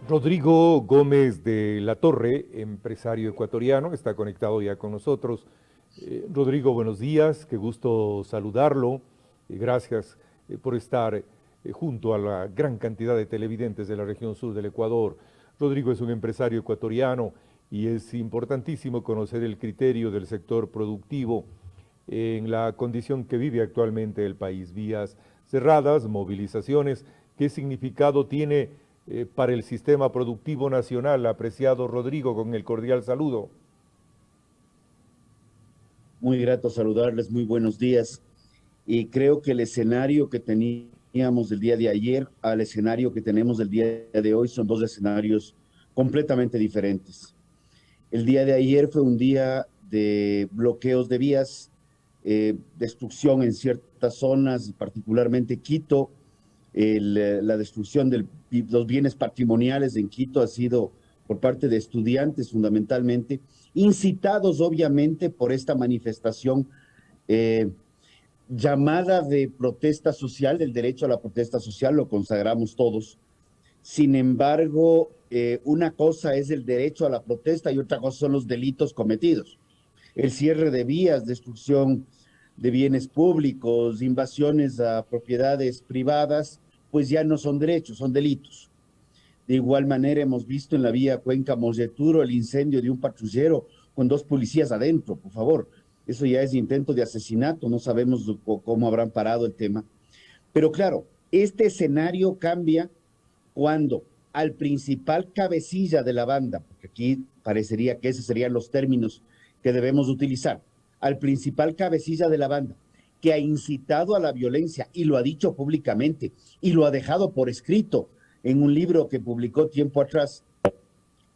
Rodrigo Gómez de la Torre, empresario ecuatoriano, está conectado ya con nosotros. Rodrigo, buenos días, qué gusto saludarlo. Gracias por estar junto a la gran cantidad de televidentes de la región sur del Ecuador. Rodrigo es un empresario ecuatoriano y es importantísimo conocer el criterio del sector productivo en la condición que vive actualmente el país. Vías cerradas, movilizaciones, ¿qué significado tiene para el sistema productivo nacional? Apreciado Rodrigo, con el cordial saludo. Muy grato saludarles, muy buenos días. Y creo que el escenario que teníamos el día de ayer al escenario que tenemos el día de hoy son dos escenarios completamente diferentes. El día de ayer fue un día de bloqueos de vías, destrucción en ciertas zonas, particularmente Quito. La destrucción de los bienes patrimoniales en Quito ha sido por parte de estudiantes fundamentalmente, incitados obviamente por esta manifestación eh, llamada de protesta social, del derecho a la protesta social, lo consagramos todos. Sin embargo, una cosa es el derecho a la protesta y otra cosa son los delitos cometidos. El cierre de vías, destrucción de bienes públicos, invasiones a propiedades privadas, pues ya no son derechos, son delitos. De igual manera, hemos visto en la vía Cuenca-Molleturo el incendio de un patrullero con dos policías adentro, por favor. Eso ya es intento de asesinato, no sabemos cómo habrán parado el tema. Pero claro, este escenario cambia cuando al principal cabecilla de la banda, porque aquí parecería que esos serían los términos que debemos utilizar, al principal cabecilla de la banda, que ha incitado a la violencia y lo ha dicho públicamente y lo ha dejado por escrito en un libro que publicó tiempo atrás,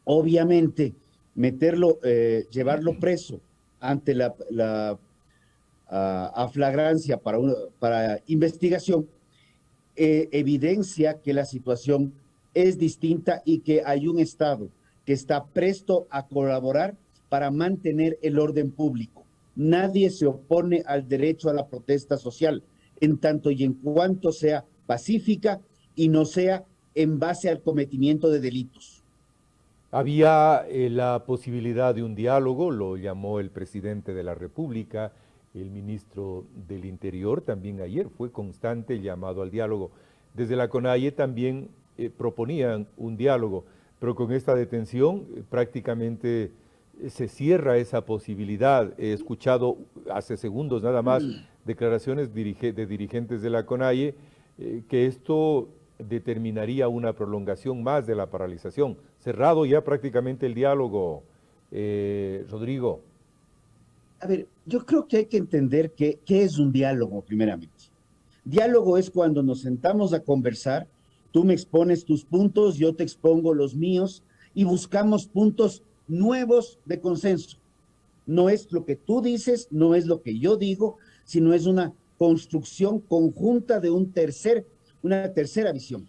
obviamente meterlo, llevarlo preso ante a flagrancia para investigación, evidencia que la situación es distinta y que hay un Estado que está presto a colaborar para mantener el orden público. Nadie se opone al derecho a la protesta social, en tanto y en cuanto sea pacífica y no sea en base al cometimiento de delitos. Había la posibilidad de un diálogo, lo llamó el presidente de la República, el ministro del Interior también ayer fue constante el llamado al diálogo. Desde la CONAIE también proponían un diálogo, pero con esta detención prácticamente se cierra esa posibilidad. He escuchado hace segundos nada más declaraciones de dirigentes de la CONAIE que esto determinaría una prolongación más de la paralización. Cerrado ya prácticamente el diálogo, Rodrigo. A ver, yo creo que hay que entender qué es un diálogo, primeramente. Diálogo es cuando nos sentamos a conversar, tú me expones tus puntos, yo te expongo los míos y buscamos puntos nuevos de consenso. No es lo que tú dices, no es lo que yo digo, sino es una construcción conjunta de una tercera visión.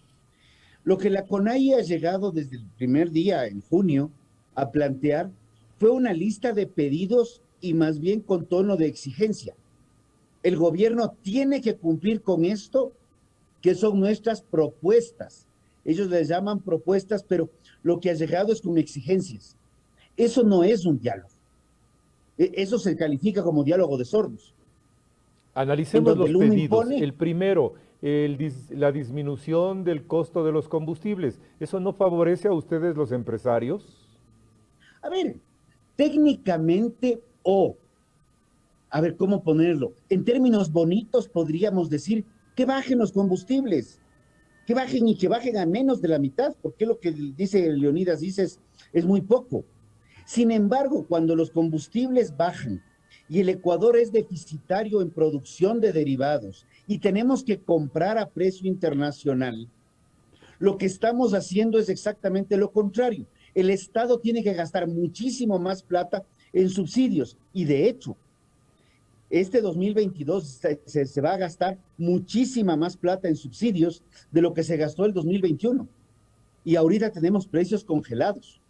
Lo que la CONAIE ha llegado desde el primer día, en junio, a plantear fue una lista de pedidos y más bien con tono de exigencia. El gobierno tiene que cumplir con esto, que son nuestras propuestas. Ellos les llaman propuestas, pero lo que ha llegado es con exigencias. Eso no es un diálogo. Eso se califica como diálogo de sordos, en Analicemos donde los el uno pedidos. impone. El primero, la disminución del costo de los combustibles. ¿Eso no favorece a ustedes los empresarios? A ver, técnicamente a ver, ¿cómo ponerlo? En términos bonitos podríamos decir que bajen los combustibles, que bajen y que bajen a menos de la mitad, porque lo que dice Leonidas dice es muy poco. Sin embargo, cuando los combustibles bajan y el Ecuador es deficitario en producción de derivados y tenemos que comprar a precio internacional, lo que estamos haciendo es exactamente lo contrario. El Estado tiene que gastar muchísimo más plata en subsidios y de hecho, este 2022 se va a gastar muchísima más plata en subsidios de lo que se gastó el 2021. Y ahorita tenemos precios congelados.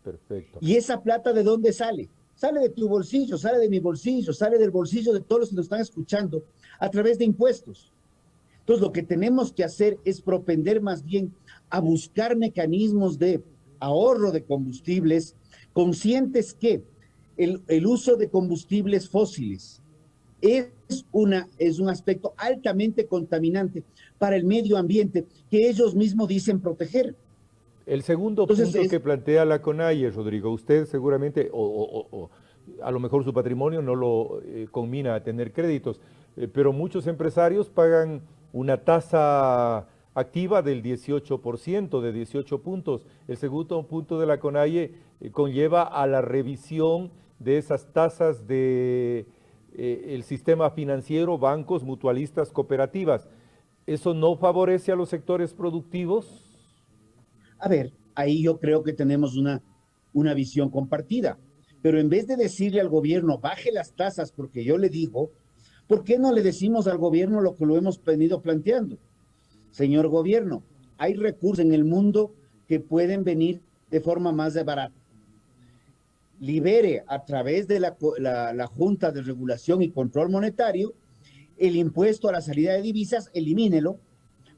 Perfecto. ¿Y esa plata de dónde sale? Sale de tu bolsillo, sale de mi bolsillo, sale del bolsillo de todos los que nos están escuchando a través de impuestos. Entonces, lo que tenemos que hacer es propender más bien a buscar mecanismos de ahorro de combustibles, conscientes que el uso de combustibles fósiles es, es un aspecto altamente contaminante para el medio ambiente que ellos mismos dicen proteger. El segundo Entonces, punto que plantea la CONAIE, Rodrigo, usted seguramente, o a lo mejor su patrimonio no lo conmina a tener créditos, pero muchos empresarios pagan una tasa activa del 18%, de 18 puntos. El segundo punto de la CONAIE conlleva a la revisión de esas tasas de el sistema financiero, bancos, mutualistas, cooperativas. ¿Eso no favorece a los sectores productivos? a ver, ahí yo creo que tenemos una visión compartida. Pero en vez de decirle al gobierno, baje las tasas porque yo le digo, ¿por qué no le decimos al gobierno lo que lo hemos venido planteando? Señor gobierno, hay recursos en el mundo que pueden venir de forma más de barata. Libere a través de la Junta de Regulación y Control Monetario el impuesto a la salida de divisas, elimínelo,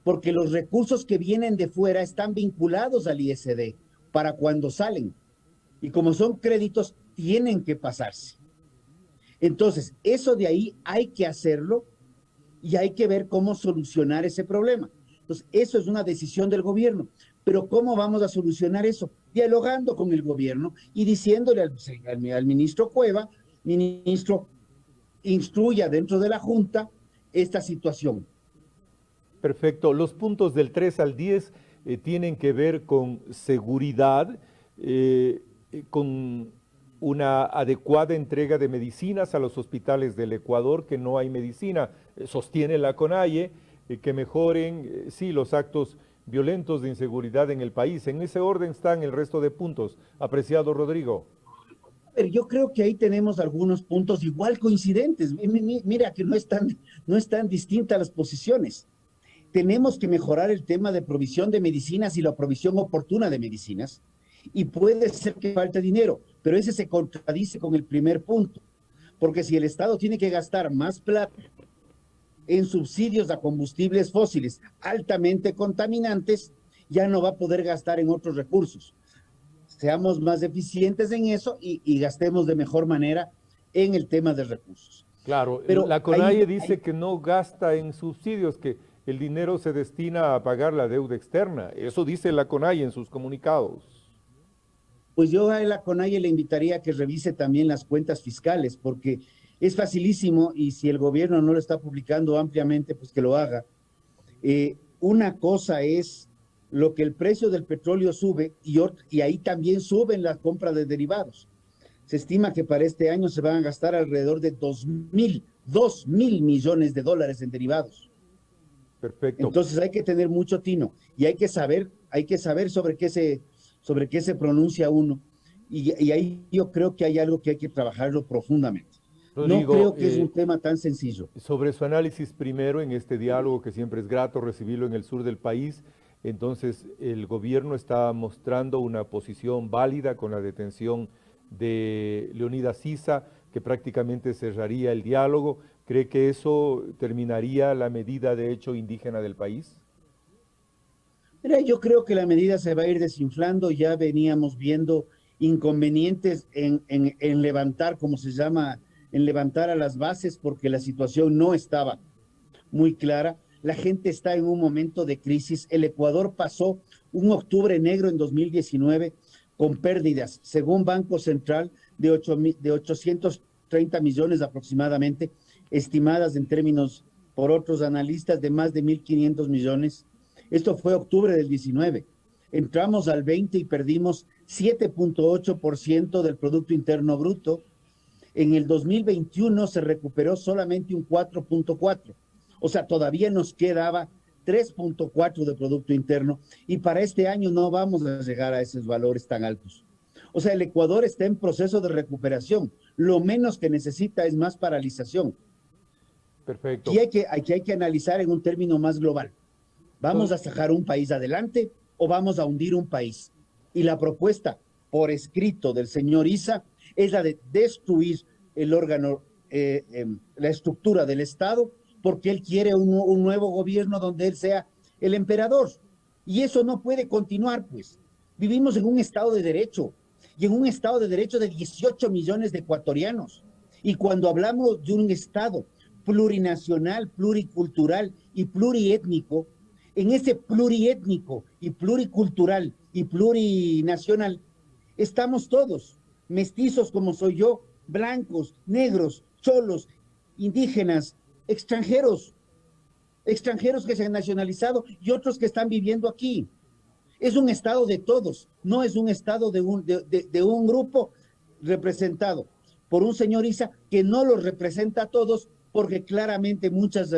porque los recursos que vienen de fuera están vinculados al ISD para cuando salen. Y como son créditos, tienen que pasarse. Entonces, eso de ahí hay que hacerlo y hay que ver cómo solucionar ese problema. Entonces, eso es una decisión del gobierno. Pero ¿cómo vamos a solucionar eso? Dialogando con el gobierno y diciéndole al ministro Cueva, ministro, instruya dentro de la Junta esta situación. Perfecto. Los puntos del 3 al 10 tienen que ver con seguridad, con una adecuada entrega de medicinas a los hospitales del Ecuador, que no hay medicina, sostiene la CONAIE, que mejoren, sí, los actos violentos de inseguridad en el país. En ese orden están el resto de puntos. Apreciado Rodrigo. Yo creo que ahí tenemos algunos puntos igual coincidentes. Mira que no están distintas las posiciones. Tenemos que mejorar el tema de provisión de medicinas y la provisión oportuna de medicinas. Y puede ser que falte dinero, pero ese se contradice con el primer punto. Porque si el Estado tiene que gastar más plata en subsidios a combustibles fósiles altamente contaminantes, ya no va a poder gastar en otros recursos. Seamos más eficientes en eso y gastemos de mejor manera en el tema de recursos. Claro, Pero la CONAIE dice que no gasta en subsidios, que el dinero se destina a pagar la deuda externa. Eso dice la CONAIE en sus comunicados. Pues yo a la CONAIE le invitaría a que revise también las cuentas fiscales, porque es facilísimo y si el gobierno no lo está publicando ampliamente, pues que lo haga. Una cosa es lo que el precio del petróleo sube y ahí también suben las compras de derivados. Se estima que para este año se van a gastar alrededor de 2.000 millones de dólares en derivados. Perfecto. Entonces hay que tener mucho tino y hay que saber sobre qué se pronuncia uno. Y ahí yo creo que hay algo que hay que trabajarlo profundamente. Rodrigo, no creo que es un tema tan sencillo. Sobre su análisis primero en este diálogo, que siempre es grato recibirlo en el sur del país, entonces el gobierno está mostrando una posición válida con la detención de Leonidas Issa, que prácticamente cerraría el diálogo. ¿Cree que eso terminaría la medida de hecho indígena del país? Mira, yo creo que la medida se va a ir desinflando. Ya veníamos viendo inconvenientes en levantar, como se llama, en levantar a las bases porque la situación no estaba muy clara. La gente está en un momento de crisis. El Ecuador pasó un octubre negro en 2019 con pérdidas, según Banco Central, de 830 millones aproximadamente, estimadas en términos por otros analistas de más de 1.500 millones. Esto fue octubre del 19. Entramos al 20 y perdimos 7.8% del Producto Interno Bruto. En el 2021 se recuperó solamente un 4.4%. O sea, todavía nos quedaba 3.4 de Producto Interno y para este año no vamos a llegar a esos valores tan altos. O sea, el Ecuador está en proceso de recuperación. Lo menos que necesita es más paralización. Perfecto. Aquí hay que analizar en un término más global. ¿Vamos a sacar un país adelante o vamos a hundir un país? Y la propuesta por escrito del señor Issa es la de destruir el órgano, la estructura del Estado porque él quiere un nuevo gobierno donde él sea el emperador. Y eso no puede continuar, pues. Vivimos en un Estado de Derecho y en un Estado de Derecho de 18 millones de ecuatorianos. Y cuando hablamos de un Estado plurinacional, pluricultural y pluriétnico, en ese pluriétnico y pluricultural y plurinacional estamos todos, mestizos como soy yo, blancos, negros, cholos, indígenas, extranjeros, extranjeros que se han nacionalizado y otros que están viviendo aquí. Es un estado de todos, no es un estado de un grupo representado por un señor Isa que no los representa a todos porque claramente muchas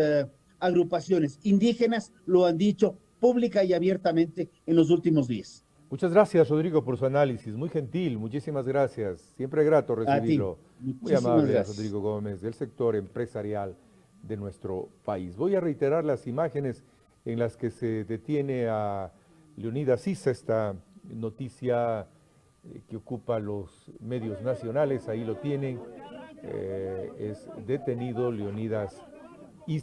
agrupaciones indígenas lo han dicho pública y abiertamente en los últimos días. Muchas gracias, Rodrigo, por su análisis. Muy gentil, muchísimas gracias. Siempre grato A ti, recibirlo. Muy muchísimas amable, gracias. Rodrigo Gómez, del sector empresarial de nuestro país. Voy a reiterar las imágenes en las que se detiene a Leonidas Issa, esta noticia que ocupa los medios nacionales. Ahí lo tienen. Es detenido Leonidas